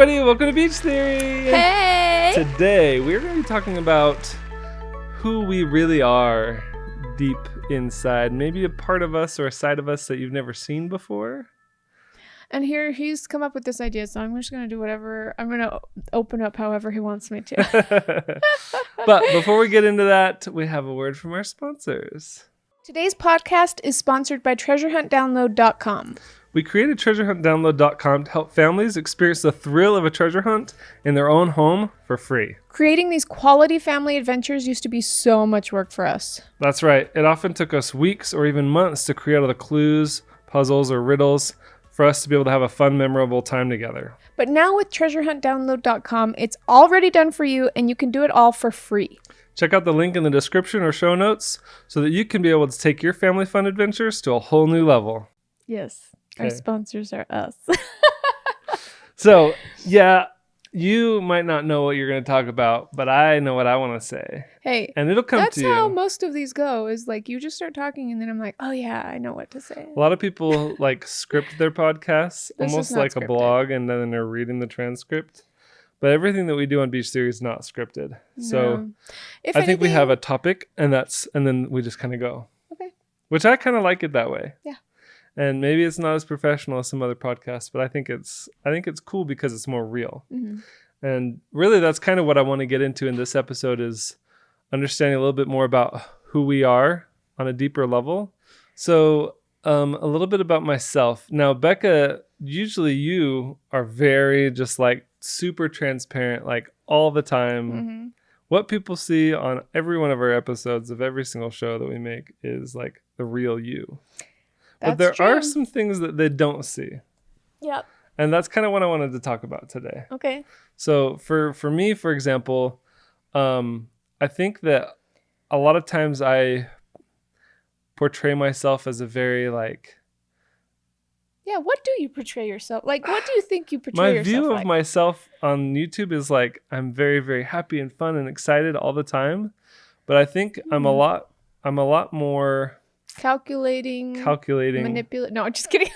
everybody, welcome to Beach Theory. Hey! Today we're going to be talking about who we really are deep inside. Maybe a part of us or a side of us that you've never seen before. And here he's come up with this idea, so I'm just going to do whatever. I'm going to open up however he wants me to. But before we get into that, we have a word from our sponsors. Today's podcast is sponsored by TreasureHuntDownload.com. We created TreasureHuntDownload.com to help families experience the thrill of a treasure hunt in their own home for free. Creating these quality family adventures used to be so much work for us. That's right. It often took us weeks or even months to create all the clues, puzzles, or riddles for us to be able to have a fun, memorable time together. But now with TreasureHuntDownload.com, it's already done for you and you can do it all for free. Check out the link in the description or show notes so that you can be able to take your family fun adventures to a whole new level. Yes. Our sponsors are us. So, yeah, you might not know what you're going to talk about, but I know what I want to say. Hey, and it'll come to you. That's how most of these go, is like you just start talking and then I'm like, oh yeah, I know what to say. A lot of people like script their podcasts, almost like scripted. a blog, and then they're reading the transcript. But everything that we do on Beach Theory is not scripted. No. So I think we have a topic and then we just kind of go. Okay. Which I kind of like it that way. Yeah. And maybe it's not as professional as some other podcasts, but I think it's cool because it's more real. Mm-hmm. And really that's kind of what I want to get into in this episode is understanding a little bit more about who we are on a deeper level. So a little bit about myself. Now, Becca, usually you are very just like super transparent, like all the time. Mm-hmm. What people see on every one of our episodes of every single show that we make is like the real you. But there are some things that they don't see. Yep. And that's kind of what I wanted to talk about today. Okay. So for me, for example, I think that a lot of times I portray myself as a very like... Yeah, what do you portray yourself? Like, what do you think you portray yourself My view like? of myself on YouTube is like, I'm very, very happy and fun and excited all the time. But I think I'm a lot more... Calculating. Manipulate. No, I'm just kidding.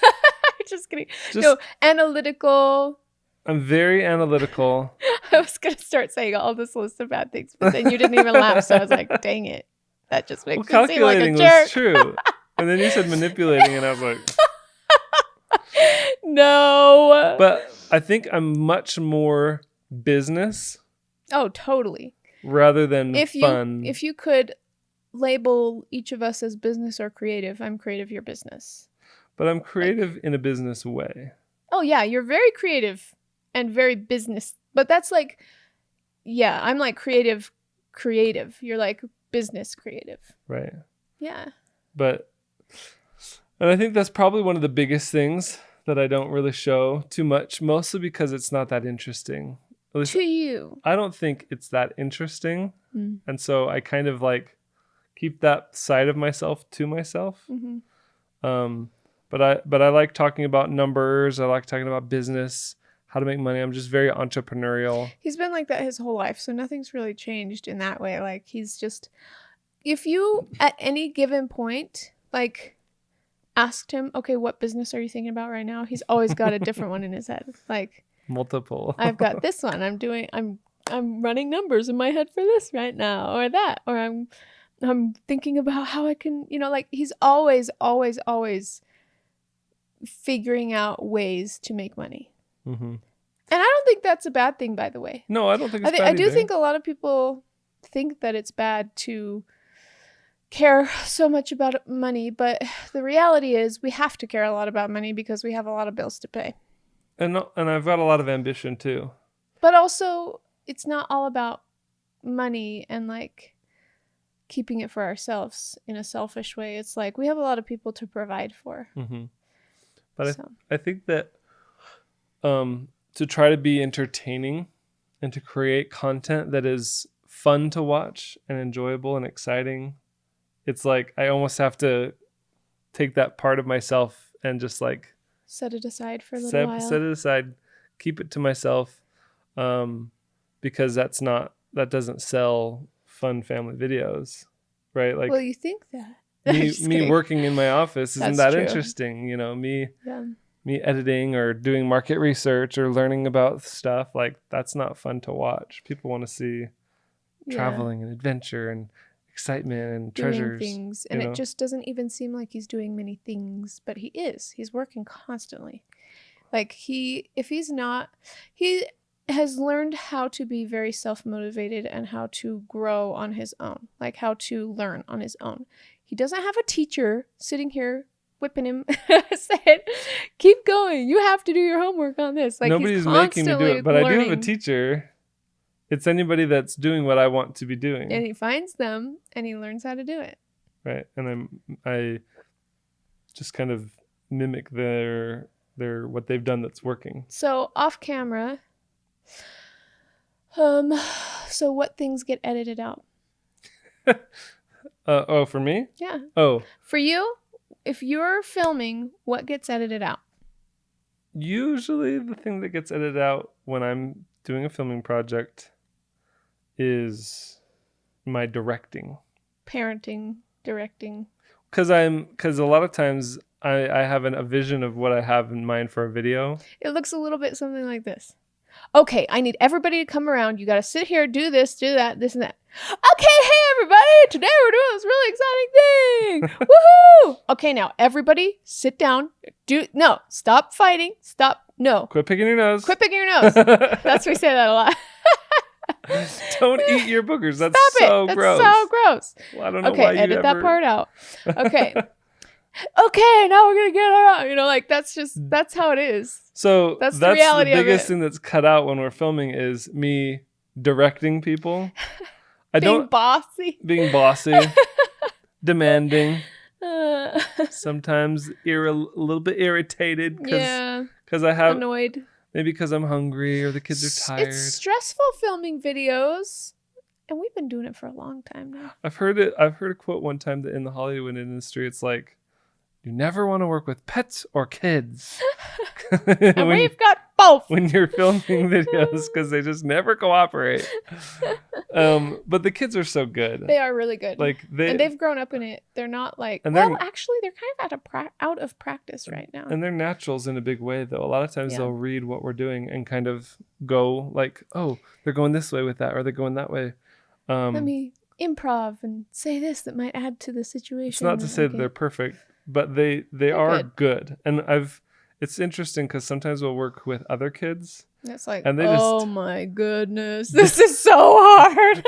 just kidding. No, analytical. I'm very analytical. I was going to start saying all this list of bad things, but then you didn't even laugh. So I was like, dang it. That just makes me seem like a jerk. Calculating was true. And then you said manipulating and I was like... No. But I think I'm much more business. Oh, totally. Rather than fun. If you could label each of us as business or creative, I'm creative, you're business. But I'm creative in a business way. Oh, yeah. You're very creative and very business. But that's like, yeah, I'm like creative. You're like business creative. Right. Yeah. And I think that's probably one of the biggest things that I don't really show too much, mostly because it's not that interesting. At least to you. I don't think it's that interesting. Mm. And so I kind of like keep that side of myself to myself. Mm-hmm. But I like talking about numbers. I like talking about business, how to make money. I'm just very entrepreneurial. He's been like that his whole life. So nothing's really changed in that way. Like he's just, if you at any given point, like asked him, okay, what business are you thinking about right now? He's always got a different one in his head. Like multiple. I've got this one. I'm running numbers in my head for this right now, or that, or I'm thinking about how I can, like he's always figuring out ways to make money. Mm-hmm. And I don't think that's a bad thing, by the way. No, I don't think it's bad I do think a lot of people think that it's bad to care so much about money, but the reality is we have to care a lot about money because we have a lot of bills to pay. And I've got a lot of ambition too. But also, it's not all about money and like keeping it for ourselves in a selfish way. It's like we have a lot of people to provide for. Mm-hmm. But I think that to try to be entertaining and to create content that is fun to watch and enjoyable and exciting, it's like I almost have to take that part of myself and just like set it aside for a little while. Set it aside, keep it to myself, because that doesn't sell fun family videos, right? Like, well, you think that me working in my office isn't that interesting, me me editing or doing market research or learning about stuff, like that's not fun to watch. People want to see traveling and adventure and excitement and doing treasures, things, and it just doesn't even seem like he's doing many things, but he's working constantly. Like he has learned how to be very self-motivated and how to grow on his own, like how to learn on his own. He doesn't have a teacher sitting here whipping him saying, keep going, you have to do your homework on this. Like nobody's making me do it, but learning. I do have a teacher. It's anybody that's doing what I want to be doing. And he finds them and he learns how to do it. Right. And I just kind of mimic their what they've done that's working. So off camera, so what things get edited out? For me? Yeah. Oh. For you, if you're filming, what gets edited out? Usually the thing that gets edited out when I'm doing a filming project is my directing. Parenting, directing. Because a lot of times I have a vision of what I have in mind for a video. It looks a little bit something like this. Okay, I need everybody to come around. You got to sit here, do this, do that, this and that. Okay, hey everybody, today we're doing this really exciting thing. Woohoo! Okay, now everybody sit down. Stop fighting. No. Quit picking your nose. Quit picking your nose. That's we say that a lot. Don't eat your boogers. That's Stop it. Gross. That's so gross. Well, I don't know why you edit that part out. Okay. Okay, now we're gonna get our, like that's how it is. So that's the reality. The biggest thing that's cut out when we're filming is me directing people. Being bossy, demanding, sometimes a little bit irritated because I have annoyed. Maybe because I'm hungry or the kids are tired. It's stressful filming videos, and we've been doing it for a long time now. I've heard a quote one time that in the Hollywood industry, it's like, you never want to work with pets or kids. And we've got both. When you're filming videos, because they just never cooperate. But the kids are so good. They are really good. And they've grown up in it. They're not like, actually, they're kind of out of practice right now. And they're naturals in a big way, though. A lot of times they'll read what we're doing and kind of go like, oh, they're going this way with that, or they're going that way. Let me improv and say this that might add to the situation. It's not to say that they're perfect, but they are good. And it's interesting because sometimes we'll work with other kids. It's like, and my goodness, this is so hard.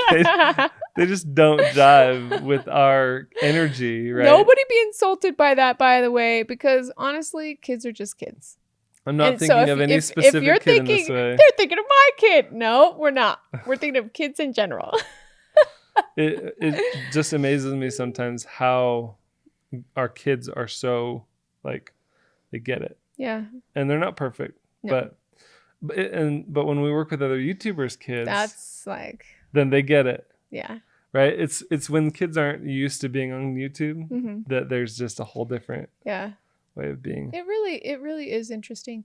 they just don't jive with our energy, right? Nobody be insulted by that, by the way, because honestly, kids are just kids. I'm not thinking of any specific kid in this way. They're thinking of my kid. No, we're not. We're thinking of kids in general. It just amazes me sometimes how our kids are so like they get it. Yeah. And they're not perfect, no. but when we work with other YouTubers' kids, that's like then they get it. Yeah. Right? It's when kids aren't used to being on YouTube that there's just a whole different way of being. It really is interesting.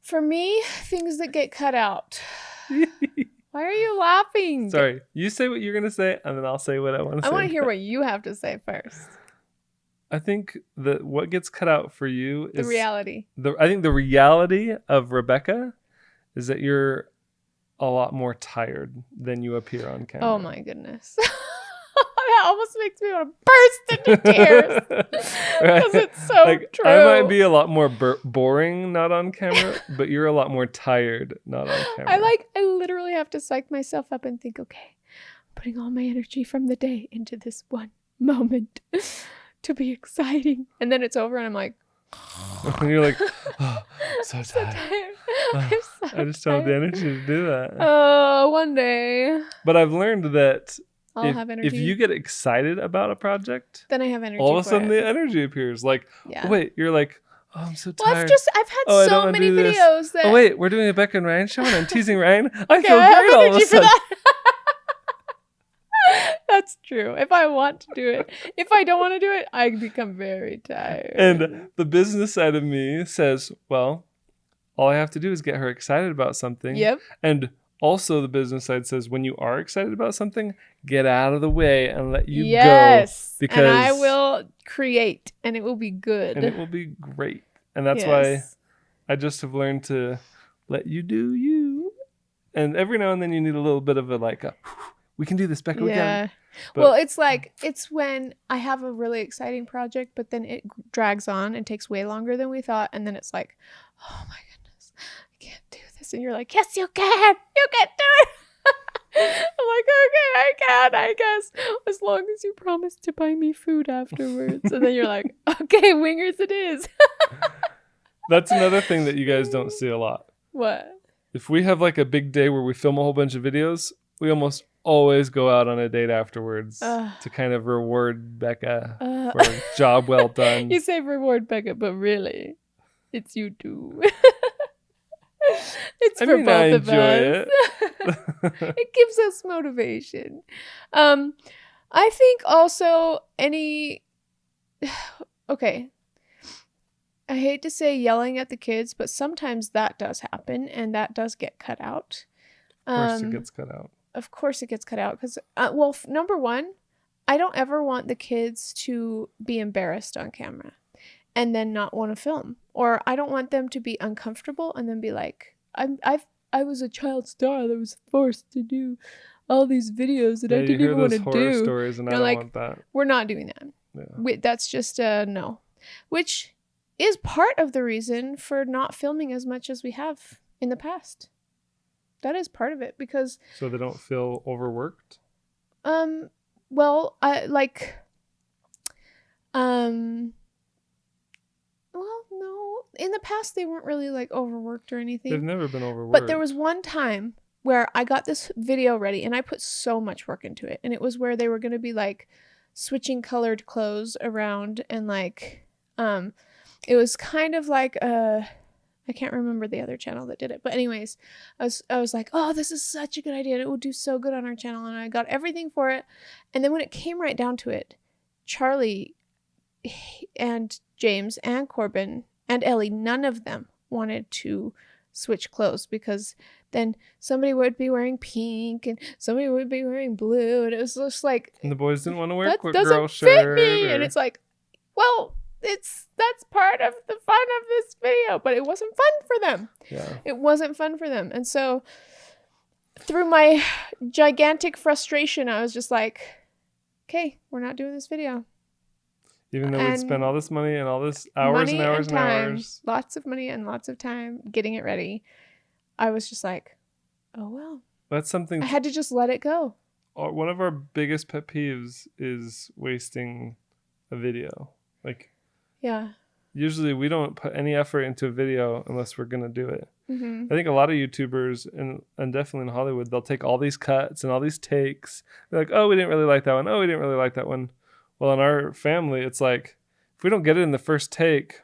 For me, things that get cut out. Why are you laughing? Sorry. You say what you're going to say, and then I'll say what I want to say. I want to hear what you have to say first. I think that what gets cut out for you is... the reality. I think the reality of Rebecca is that you're a lot more tired than you appear on camera. Oh, my goodness. That almost makes me want to burst into tears. Because it's so true. I might be a lot more boring not on camera, but you're a lot more tired not on camera. I literally have to psych myself up and think, okay, I'm putting all my energy from the day into this one moment to be exciting. And then it's over and I'm like... And you're like, oh, I'm so tired. I just don't have the energy to do that. Oh, one day. But I've learned that I'll have energy. If you get excited about a project, then I have energy. All of a sudden, the energy appears. Like, oh, wait, you're like, oh, I'm so tired. Well, I've had so many videos that. Oh wait, we're doing a Becca and Ryan show, and I'm teasing Ryan. I feel great all of a sudden. That's true. If I want to do it, if I don't want to do it, I become very tired. And the business side of me says, well, all I have to do is get her excited about something. Yep. And also the business side says, when you are excited about something, get out of the way and let you go. Because and I will create and it will be good. And it will be great. And that's why I just have learned to let you do you. And every now and then you need a little bit of a like, we can do this, Becca. Yeah. Well, it's like, it's when I have a really exciting project, but then it drags on and takes way longer than we thought. And then it's like, oh my goodness, I can't do this. And you're like, yes, you can. You can do it. I'm like, okay, I can, I guess. As long as you promise to buy me food afterwards. And then you're like, okay, wingers it is. That's another thing that you guys don't see a lot. What? If we have like a big day where we film a whole bunch of videos, we almost always go out on a date afterwards to kind of reward Becca for a job well done. You say reward Becca, but really, it's you two. It's for both of us. It gives us motivation. I think also okay. I hate to say yelling at the kids, but sometimes that does happen and that does get cut out. Of course it gets cut out. Of course it gets cut out because, well, number one, I don't ever want the kids to be embarrassed on camera and then not want to film. Or I don't want them to be uncomfortable and then be like, I was a child star that was forced to do all these videos that I didn't even want to do. Stories and I don't want that. We're not doing that. Yeah. That's just a no. Which is part of the reason for not filming as much as we have in the past. That is part of it because... So they don't feel overworked? Well, well, no. In the past, they weren't really like overworked or anything. They've never been overworked. But there was one time where I got this video ready and I put so much work into it. And it was where they were going to be like switching colored clothes around and like, it was kind of like I can't remember the other channel that did it. But anyways, I was like, oh, this is such a good idea. And it would do so good on our channel. And I got everything for it. And then when it came right down to it, Charlie and James and Corbin and Ellie, none of them wanted to switch clothes because then somebody would be wearing pink and somebody would be wearing blue. And it was just like... And the boys didn't want to wear that doesn't fit me. And it's like, well... that's part of the fun of this video, but it wasn't fun for them. Yeah. It wasn't fun for them. And so through my gigantic frustration, I was just like, okay, we're not doing this video. Even though we'd spent all this money and all this hours and hours and hours. Lots of money and lots of time getting it ready. I was just like, oh, well. That's something. I had to just let it go. One of our biggest pet peeves is wasting a video. Like, yeah. Usually we don't put any effort into a video unless we're going to do it. Mm-hmm. I think a lot of YouTubers and definitely in Hollywood, they'll take all these cuts and all these takes. They're like, oh, we didn't really like that one. Oh, we didn't really like that one. Well, in our family, it's like, if we don't get it in the first take.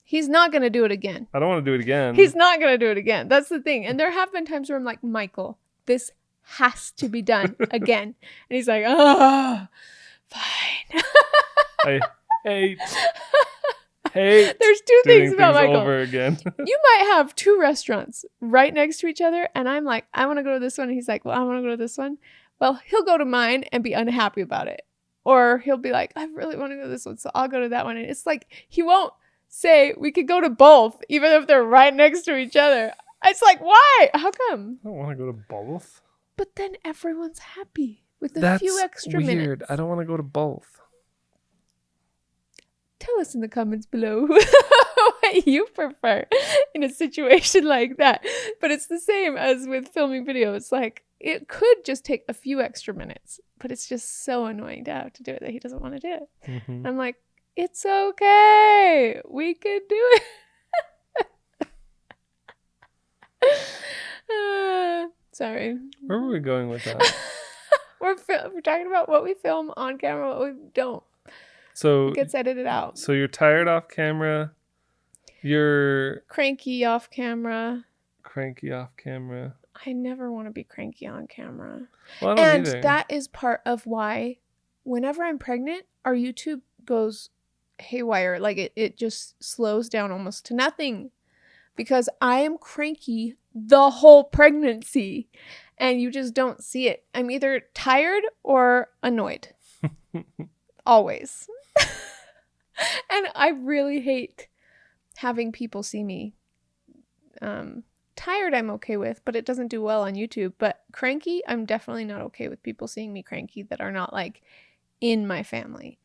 He's not going to do it again. I don't want to do it again. He's not going to do it again. That's the thing. And there have been times where I'm like, Michael, this has to be done again. And he's like, oh, fine. I hate There's two things about Michael. Over again. You might have two restaurants right next to each other, and I'm like, I want to go to this one. And he's like, well, I want to go to this one. Well, he'll go to mine and be unhappy about it. Or he'll be like, I really want to go to this one, so I'll go to that one. And it's like, he won't say we could go to both, even if they're right next to each other. It's like, why? How come? I don't want to go to both. But then everyone's happy with a few extra minutes. That's weird. I don't want to go to both. Tell us in the comments below what you prefer in a situation like that. But it's the same as with filming video. It's like, it could just take a few extra minutes, but it's just so annoying to have to do it that he doesn't want to do it. Mm-hmm. I'm like, it's okay. We could do it. Sorry. Where were we going with that? We're talking about what we film on camera, what we don't. So it gets edited out. So you're tired off camera. You're cranky off camera. Cranky off camera. I never want to be cranky on camera. Well, I don't either. That is part of why whenever I'm pregnant, our YouTube goes haywire. Like it just slows down almost to nothing because I am cranky the whole pregnancy and you just don't see it. I'm either tired or annoyed. Always. And I really hate having people see me. Tired I'm okay with, but it doesn't do well on YouTube. But cranky, I'm definitely not okay with people seeing me cranky that are not like in my family.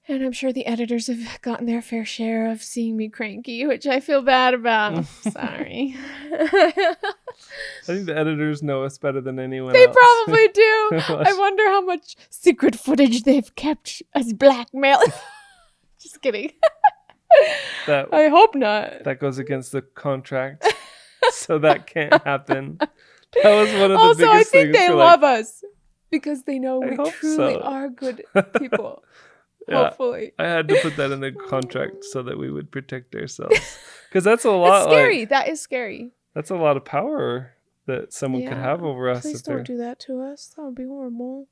And I'm sure the editors have gotten their fair share of seeing me cranky, which I feel bad about. Sorry. I think the editors know us better than anyone They else. probably do. I wonder how much secret footage they've kept as blackmail. Just kidding. I hope not. That goes against the contract, so that can't happen. That was one of the also, biggest I think things. they love us because they know we truly are good people. Yeah, hopefully. I had to put that in the contract so that we would protect ourselves. Because that's a lot. It's scary. That is scary. That's a lot of power that someone could have over us. Please don't do that to us. That would be horrible.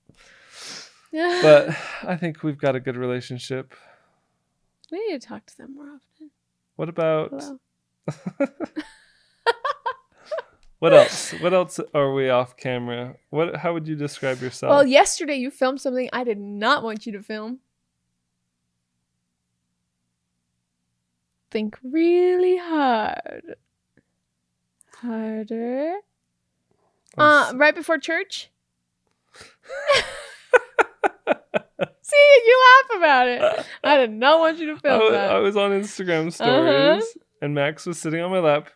But I think we've got a good relationship. We need to talk to them more often. What about... What else? What else are we off camera? How would you describe yourself? Well, yesterday you filmed something I did not want you to film. Think really hard. Harder. Right before church. See, you laugh about it. I did not want you to film that. I was on Instagram stories, and Max was sitting on my lap,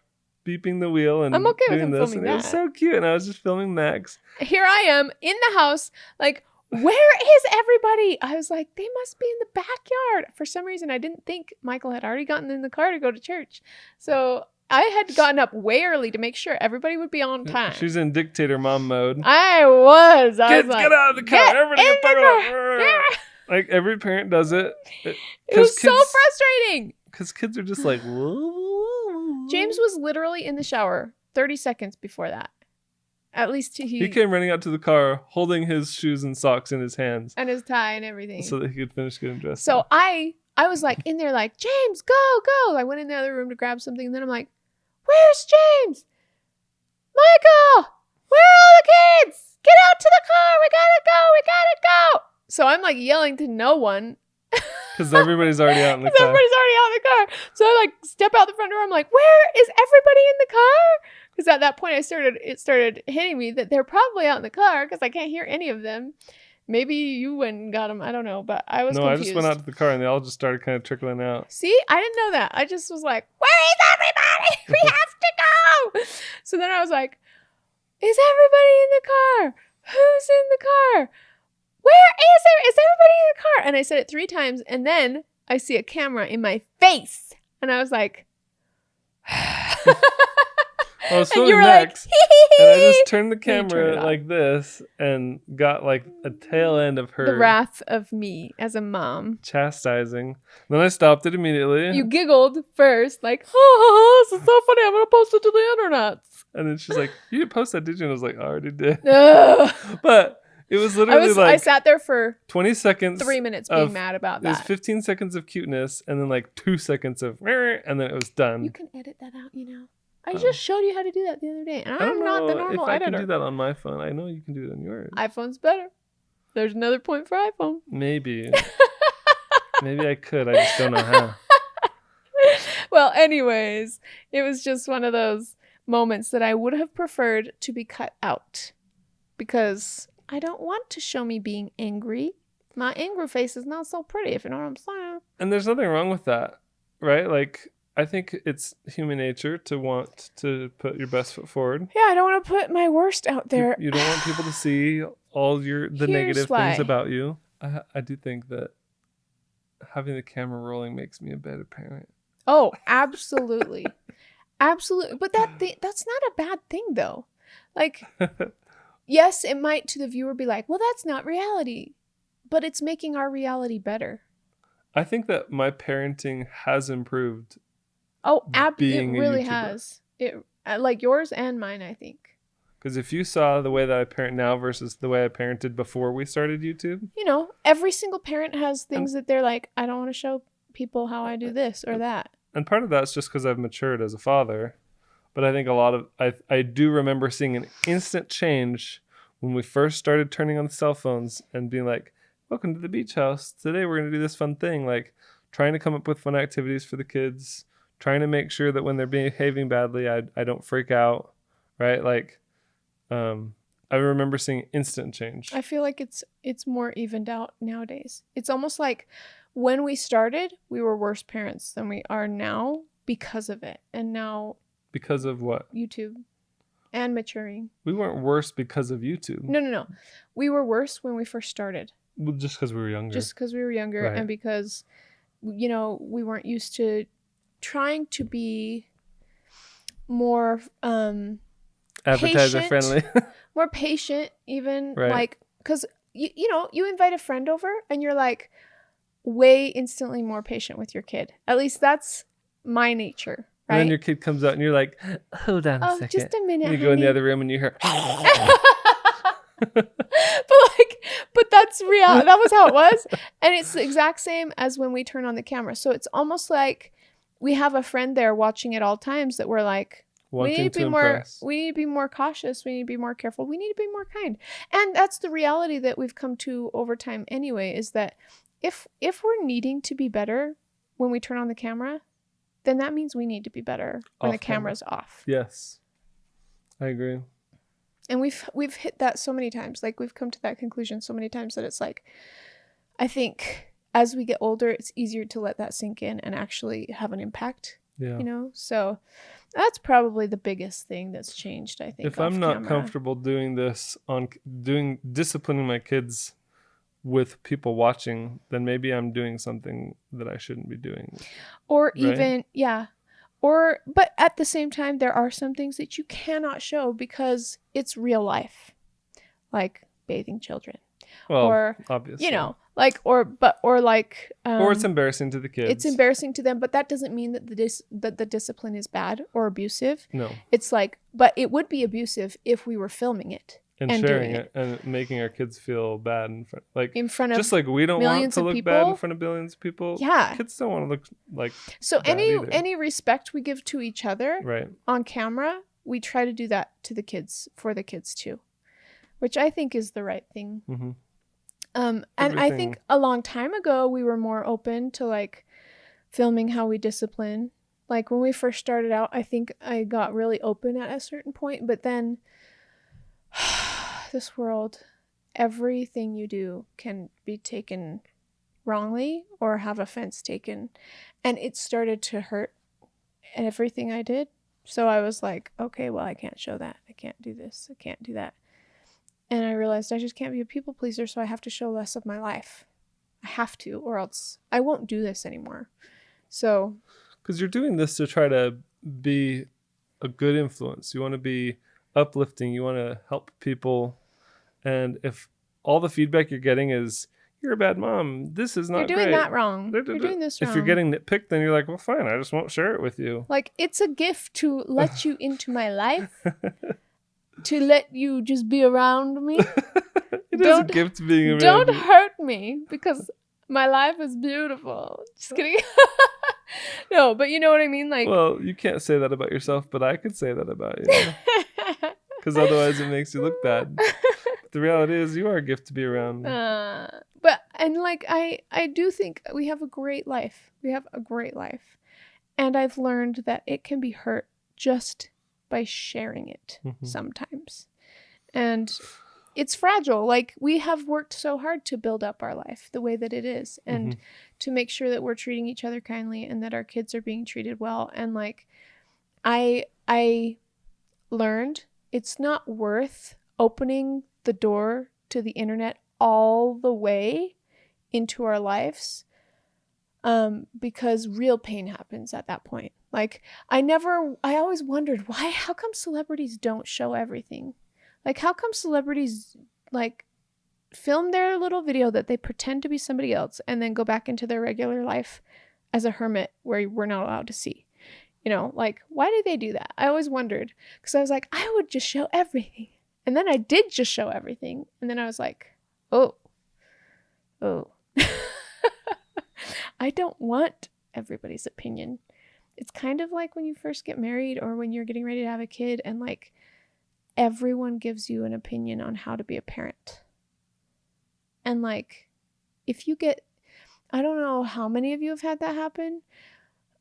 beeping the wheel, and I'm okay with doing him this, filming and that. it was so cute. And I was just filming Max. Here I am in the house, like, where is everybody? I was like, they must be in the backyard. For some reason, I didn't think Michael had already gotten in the car to go to church. So I had gotten up way early to make sure everybody would be on time. She's in dictator mom mode. I was like, get out of the car. Everybody get back. Like every parent does it. It was so frustrating. Because kids are just like, whoa. James was literally in the shower 30 seconds before that. At least he came running out to the car holding his shoes and socks in his hands. And his tie and everything. So that he could finish getting dressed. So I was like in there like, James, go. I went in the other room to grab something. And then I'm like, where's James? Michael, where are all the kids? Get out to the car. We gotta go. So I'm like yelling to no one. Because everybody's already out in the car. Everybody's already out in the car. So I like step out the front door. I'm like, where is everybody in the car? Because at that point it started hitting me that they're probably out in the car because I can't hear any of them. Maybe you went and got them. I don't know, but I was confused. I just went out to the car and they all just started kind of trickling out. See, I didn't know that. I just was like, where is everybody? We have to go. So then I was like, is everybody in the car? Who's in the car? Where is it? Is everybody in the car? And I said it 3 times. And then I see a camera in my face. And I was like, I was filming Max, and I just turned the camera like this and got like a tail end of her. The wrath of me as a mom. Chastising. Then I stopped it immediately. You giggled first, like, oh, this is so funny. I'm going to post it to the internet. And then she's like, you didn't post that, did you? And I was like, I already did. But it was literally I sat there for 20 seconds. 3 minutes being mad about that. It was 15 seconds of cuteness and then like 2 seconds of, and then it was done. You can edit that out, you know. I just showed you how to do that the other day. And I'm not the normal editor. editor. I can do that on my phone. I know you can do it on yours. iPhone's better. There's another point for iPhone. Maybe. Maybe I could. I just don't know how. Well, anyways, it was just one of those moments that I would have preferred to be cut out. Because I don't want to show me being angry. My angry face is not so pretty, if you know what I'm saying. And there's nothing wrong with that, right? Like, I think it's human nature to want to put your best foot forward. Yeah, I don't want to put my worst out there. You don't want people to see all the negative things about you. I do think that having the camera rolling makes me a better parent. Oh, absolutely. Absolutely. But that's not a bad thing, though. Like, yes, it might to the viewer be like, well, that's not reality. But it's making our reality better. I think that my parenting has improved. Oh, it really has. It like yours and mine, I think. Because if you saw the way that I parent now versus the way I parented before we started YouTube. You know, every single parent has things that they're like, I don't want to show people how I do this or that. And part of that's just because I've matured as a father. But I think I do remember seeing an instant change when we first started turning on the cell phones and being like, welcome to the beach house. Today we're going to do this fun thing. Like, trying to come up with fun activities for the kids, trying to make sure that when they're behaving badly, I don't freak out, right? Like, I remember seeing instant change. I feel like it's more evened out nowadays. It's almost like when we started, we were worse parents than we are now because of it. And now Because of what? YouTube and maturing. We weren't worse because of YouTube. No. We were worse when we first started. Well, just because we were younger. Just because we were younger, Right. and because, you know, we weren't used to trying to be more Advertiser patient, friendly. more patient, even. Right. Like, because you know, you invite a friend over and you're like way instantly more patient with your kid. At least that's my nature, right? And then your kid comes out and you're like, hold on a second. Just a minute, And you go in the honey. other room and you hear. but that's real. That was how it was. And it's the exact same as when we turn on the camera. So it's almost like we have a friend there watching at all times that we're like, we need to be more cautious. We need to be more careful. We need to be more kind. And that's the reality that we've come to over time anyway, is that if we're needing to be better when we turn on the camera, then that means we need to be better when the camera's off. Yes. I agree. And we've hit that so many times. Like, we've come to that conclusion so many times that it's like, I think as we get older, it's easier to let that sink in and actually have an impact. Yeah. You know? So that's probably the biggest thing that's changed, I think. If I'm not comfortable doing this disciplining my kids with people watching, then maybe I'm doing something that I shouldn't be doing. Or even, but at the same time, there are some things that you cannot show because it's real life, like bathing children. Well, or obviously, you know, like, or it's embarrassing to the kids. It's embarrassing to them, but that doesn't mean that the discipline is bad or abusive. No, it's like, but it would be abusive if we were filming it and sharing it and making our kids feel bad in front of just like we don't want to look people. bad in front of billions of people. Yeah, kids don't want to look like so any respect we give to each other right on camera, we try to do that to the kids, for the kids too, which I think is the right thing. Mm-hmm. And I think a long time ago we were more open to like filming how we discipline. Like when we first started out, I think I got really open at a certain point, but then this world, everything you do can be taken wrongly or have offense taken. And it started to hurt everything I did. So I was like, okay, well, I can't show that. I can't do this. I can't do that. And I realized I just can't be a people pleaser, so I have to show less of my life. I have to, or else I won't do this anymore. So, because you're doing this to try to be a good influence. You want to be uplifting. You want to help people. And if all the feedback you're getting is, you're a bad mom, this is not great. You're doing that wrong. You're doing this wrong. If you're getting nitpicked, then you're like, well, fine, I just won't share it with you. Like, it's a gift to let you into my life. To let you just be around me. It is a gift being around Don't you. hurt me, because my life is beautiful. Just kidding. No, but you know what I mean? Like, well, you can't say that about yourself, but I could say that about you. Because otherwise it makes you look bad. But the reality is you are a gift to be around. I do think we have a great life. We have a great life. And I've learned that it can be hurt just by sharing it sometimes. And it's fragile. Like, we have worked so hard to build up our life the way that it is, and to make sure that we're treating each other kindly and that our kids are being treated well. And like, I learned it's not worth opening the door to the internet all the way into our lives, because real pain happens at that point. Like, I always wondered how come celebrities don't show everything? Like, how come celebrities like film their little video that they pretend to be somebody else and then go back into their regular life as a hermit where we're not allowed to see? You know, like, why do they do that? I always wondered, because I was like, I would just show everything. And then I did just show everything. And then I was like, oh. I don't want everybody's opinion. It's kind of like when you first get married or when you're getting ready to have a kid, and like everyone gives you an opinion on how to be a parent. And like, if you get I don't know how many of you have had that happen.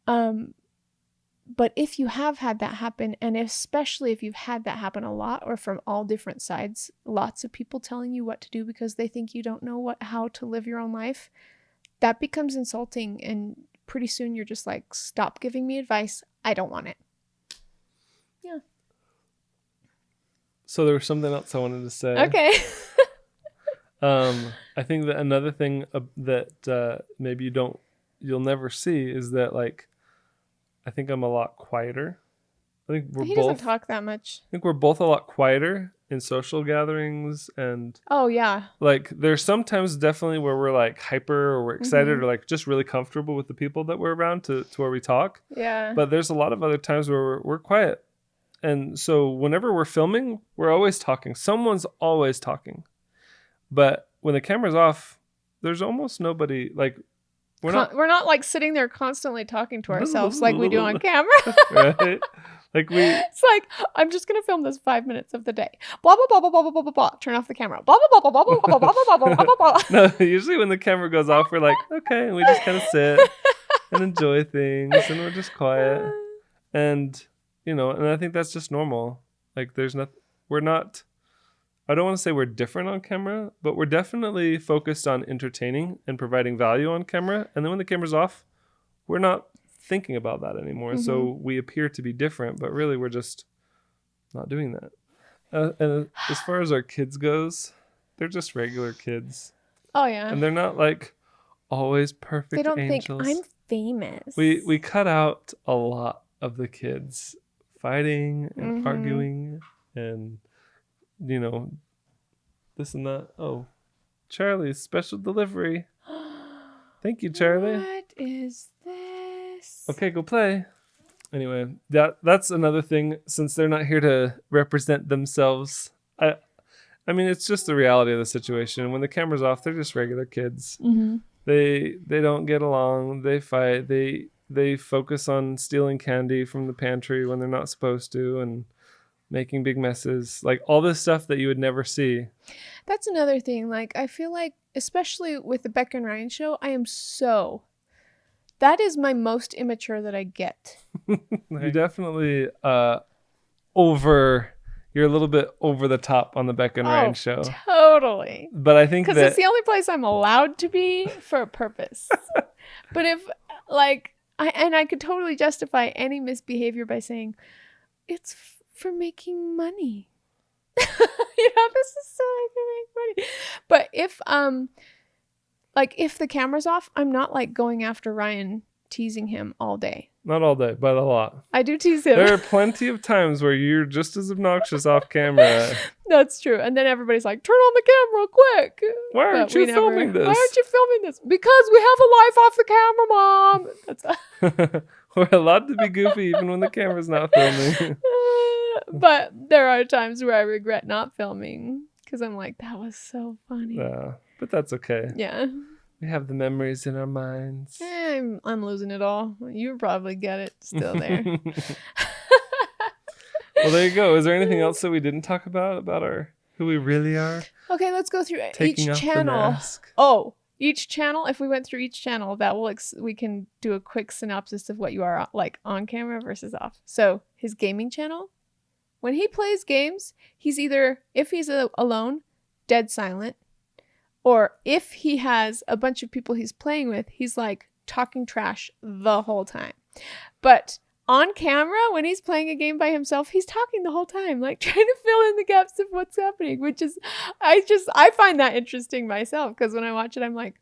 But if you have had that happen, and especially if you've had that happen a lot or from all different sides, lots of people telling you what to do because they think you don't know how to live your own life, that becomes insulting. And pretty soon you're just like, stop giving me advice. I don't want it. Yeah. So there was something else I wanted to say. Okay. I think that another thing that maybe you'll never see is that, like, I think I'm a lot quieter. I think He doesn't talk that much. I think we're both a lot quieter in social gatherings, and oh yeah, like there's sometimes definitely where we're like hyper or we're excited or like just really comfortable with the people that we're around to where we talk. Yeah. But there's a lot of other times where we're quiet. And so whenever we're filming, we're always talking. Someone's always talking. But when the camera's off, there's almost nobody. Like we're not like sitting there constantly talking to ourselves like we do on camera. Right? Like it's like, I'm just gonna film this 5 minutes of the day. Blah blah blah blah blah blah blah blah blah. Turn off the camera. Blah blah blah blah blah blah blah blah blah blah blah. No, usually when the camera goes off, we're like, okay, and we just kind of sit and enjoy things, and we're just quiet, and and I think that's just normal. Like, we're not. I don't want to say we're different on camera, but we're definitely focused on entertaining and providing value on camera. And then when the camera's off, we're not thinking about that anymore. So we appear to be different, but really we're just not doing that. And as far as our kids goes, they're just regular kids. Oh yeah. And they're not like always perfect They don't angels. think I'm famous. We cut out a lot of the kids fighting and arguing and this and that. Oh, Charlie's special delivery. Thank you, Charlie. What is this? Okay, go play. Anyway, that's another thing. Since they're not here to represent themselves, I mean, it's just the reality of the situation. When the camera's off, they're just regular kids. They don't get along. They fight. They focus on stealing candy from the pantry when they're not supposed to, and making big messes, like all this stuff that you would never see. That's another thing. Like, I feel like, especially with the Becca and Ryan show, that is my most immature that I get. You definitely you're a little bit over the top on the Becca and Ryan show. Totally. But I think because it's the only place I'm allowed to be for a purpose. But if I could totally justify any misbehavior by saying it's for making money. This is so I can make money. But if the camera's off, I'm not like going after Ryan, teasing him all day. Not all day, but a lot. I do tease him. There are plenty of times where you're just as obnoxious off camera. That's true. And then everybody's like, turn on the camera quick. Why aren't you filming this? Why aren't you filming this? Because we have a life off the camera, Mom. That's We're allowed to be goofy even when the camera's not filming. But there are times where I regret not filming because I'm like, that was so funny. Yeah, but that's okay. Yeah. We have the memories in our minds. I'm losing it all. You probably get it still there. Well, there you go. Is there anything else that we didn't talk about who we really are? Okay, let's go through Taking each channel. Each channel. If we went through each channel, we can do a quick synopsis of what you are like on camera versus off. So his gaming channel. When he plays games, he's either, if he's alone, dead silent, or if he has a bunch of people he's playing with, he's like talking trash the whole time. But on camera, when he's playing a game by himself, he's talking the whole time, like trying to fill in the gaps of what's happening, which is, I find that interesting myself, because when I watch it, I'm like,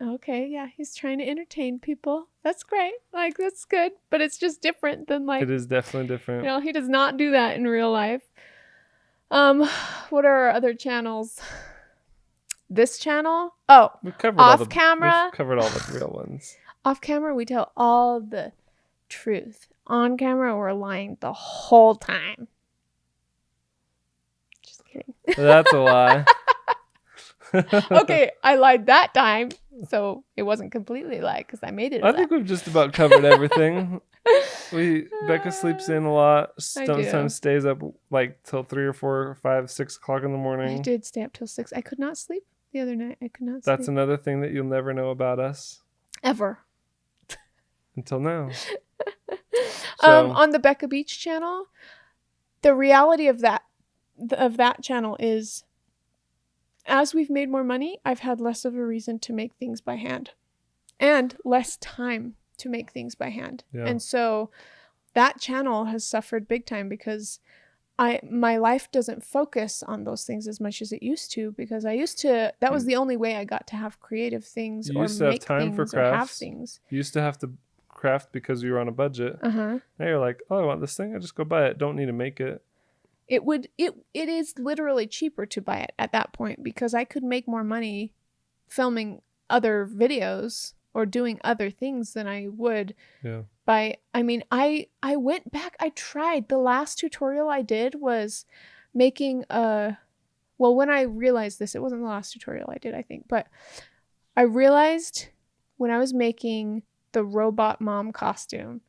okay, yeah, he's trying to entertain people. That's great. Like, that's good. But it's just different than like... It is definitely different. He does not do that in real life. What are our other channels? This channel? Oh, we've covered off camera. We've covered all the real ones. Off camera, we tell all the truth. On camera, we're lying the whole time. Just kidding. That's a lie. Okay, I lied that time, so it wasn't completely a lie because I made it. I think we've just about covered everything. Becca sleeps in a lot. Sometimes stays up like till 3 or 4 or 5, 6 o'clock in the morning. I did stay up till 6. I could not sleep. the other night. I could not That's sleep. another thing that you'll never know about us. Ever. Until now. So, On the Becca Beach channel, the reality of that channel is, as we've made more money, I've had less of a reason to make things by hand and less time to make things by hand. Yeah. And so that channel has suffered big time because my life doesn't focus on those things as much as it used to, because that was the only way I got to have creative things you or used to have make time for things or have crafts. things. You used to have to craft because you were on a budget. Uh-huh. Now you're like, oh, I want this thing. I just go buy it. Don't need to make it. It is literally cheaper to buy it at that point, because I could make more money filming other videos or doing other things than I would by, I went back, I tried. The last tutorial I did was making when I realized this, it wasn't the last tutorial I did, I think, but I realized when I was making the robot mom costume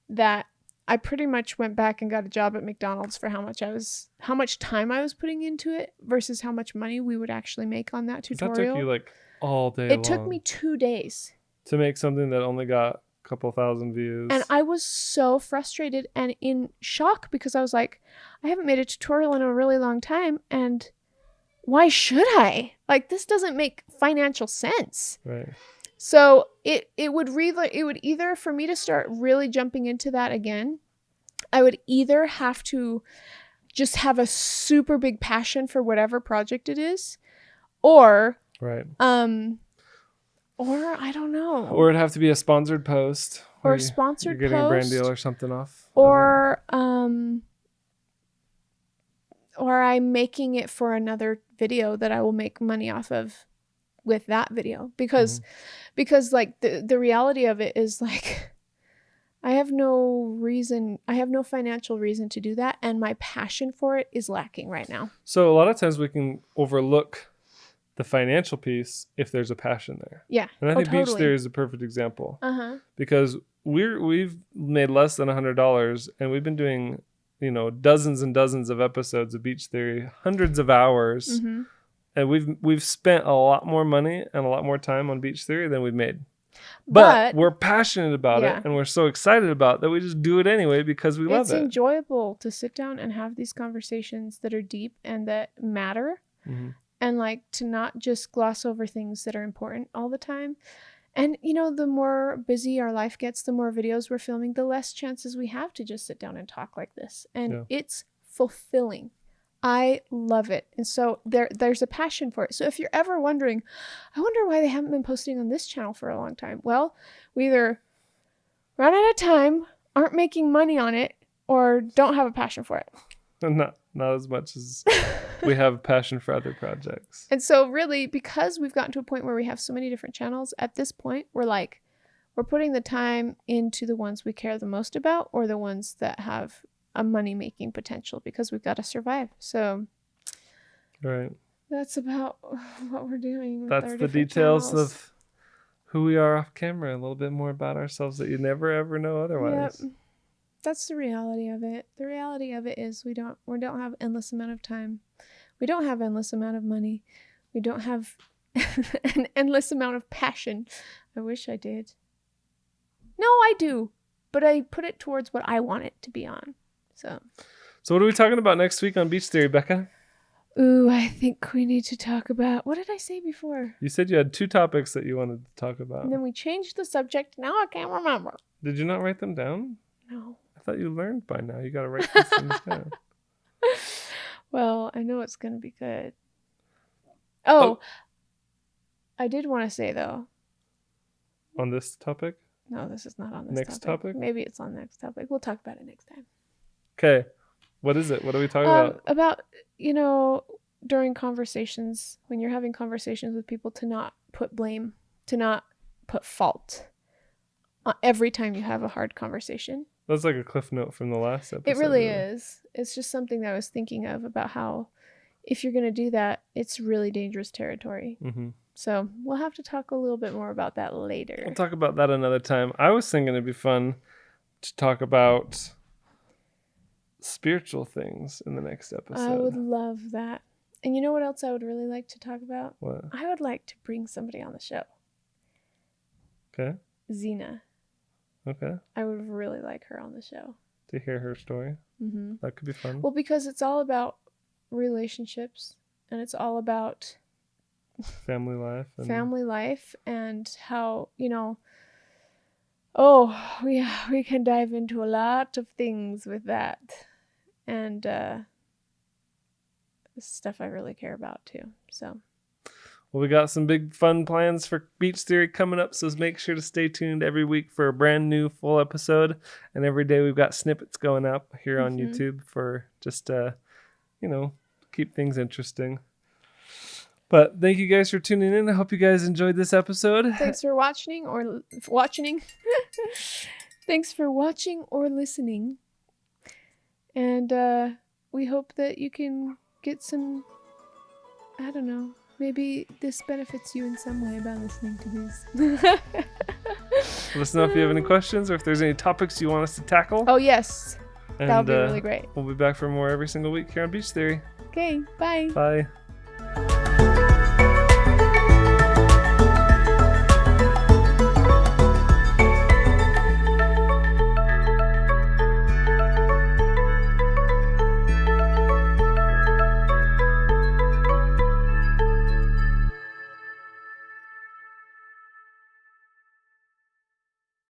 that I pretty much went back and got a job at McDonald's for how much time I was putting into it versus how much money we would actually make on that tutorial. That took you like all day long. It took me 2 days to make something that only got a couple thousand views. And I was so frustrated and in shock, because I was like, I haven't made a tutorial in a really long time, and why should I? Like, this doesn't make financial sense. Right. So it would either, for me to start really jumping into that again, I would either have to just have a super big passion for whatever project it is, or right. Or I don't know. Or it'd have to be a sponsored post. Or a sponsored post. You're getting post, a brand deal or something off. Or or I'm making it for another video that I will make money off of with that video. Because like the reality of it is, like, I have no financial reason to do that, and my passion for it is lacking right now. So a lot of times we can overlook the financial piece if there's a passion there. Yeah. And I think totally. Beach Theory is a perfect example. Uh-huh. Because we've made less than $100, and we've been doing, dozens and dozens of episodes of Beach Theory, hundreds of hours. Mm-hmm. And we've spent a lot more money and a lot more time on Beach Theory than we've made. But we're passionate about it, and we're so excited about it that we just do it anyway because we love it. It's enjoyable to sit down and have these conversations that are deep and that matter. Mm-hmm. And like to not just gloss over things that are important all the time. And the more busy our life gets, the more videos we're filming, the less chances we have to just sit down and talk like this. And it's fulfilling. I love it. And so there's a passion for it. So if you're ever wondering, I wonder why they haven't been posting on this channel for a long time. Well, we either run out of time, aren't making money on it, or don't have a passion for it. Not as much as we have a passion for other projects. And so really, because we've gotten to a point where we have so many different channels, at this point, we're putting the time into the ones we care the most about, or the ones that have a money-making potential, because we've got to survive. So right. That's about what we're doing. That's the details of who we are off camera, a little bit more about ourselves that you never ever know otherwise. Yep. That's the reality of it. The reality of it is we don't have endless amount of time. We don't have endless amount of money. We don't have an endless amount of passion. I wish I did. No, I do. But I put it towards what I want it to be on. So what are we talking about next week on Beach Theory, Becca? Ooh, I think we need to talk about... What did I say before? You said you had 2 topics that you wanted to talk about. And then we changed the subject. Now I can't remember. Did you not write them down? No. I thought you learned by now. You got to write these things down. Well, I know it's going to be good. Oh, I did want to say, though. On this topic? No, this is not on this next topic. Maybe it's on next topic. We'll talk about it next time. Okay. What is it? What are we talking about? About, during conversations, when you're having conversations with people, to not put blame, to not put fault every time you have a hard conversation. That's like a cliff note from the last episode. It really is. It's just something that I was thinking of, about how if you're going to do that, it's really dangerous territory. Mm-hmm. So we'll have to talk a little bit more about that later. We'll talk about that another time. I was thinking it'd be fun to talk about spiritual things in the next episode. I would love that. And you know what else I would really like to talk about? What? I would like to bring somebody on the show. Okay. Xena. Okay. I would really like her on the show. To hear her story. Mm-hmm. That could be fun. Well, because it's all about relationships, and it's all about family life. And how, we can dive into a lot of things with that. And this is stuff I really care about too. So. Well, we got some big fun plans for Beach Theory coming up, so make sure to stay tuned every week for a brand new full episode. And every day we've got snippets going up here on YouTube for just, keep things interesting. But thank you guys for tuning in. I hope you guys enjoyed this episode. Thanks for watching or Thanks for watching or listening. And we hope that you can get some, I don't know, maybe this benefits you in some way by listening to these. Let us know if you have any questions or if there's any topics you want us to tackle. Oh, yes. And, that would be really great. We'll be back for more every single week here on Beach Theory. Okay, bye. Bye.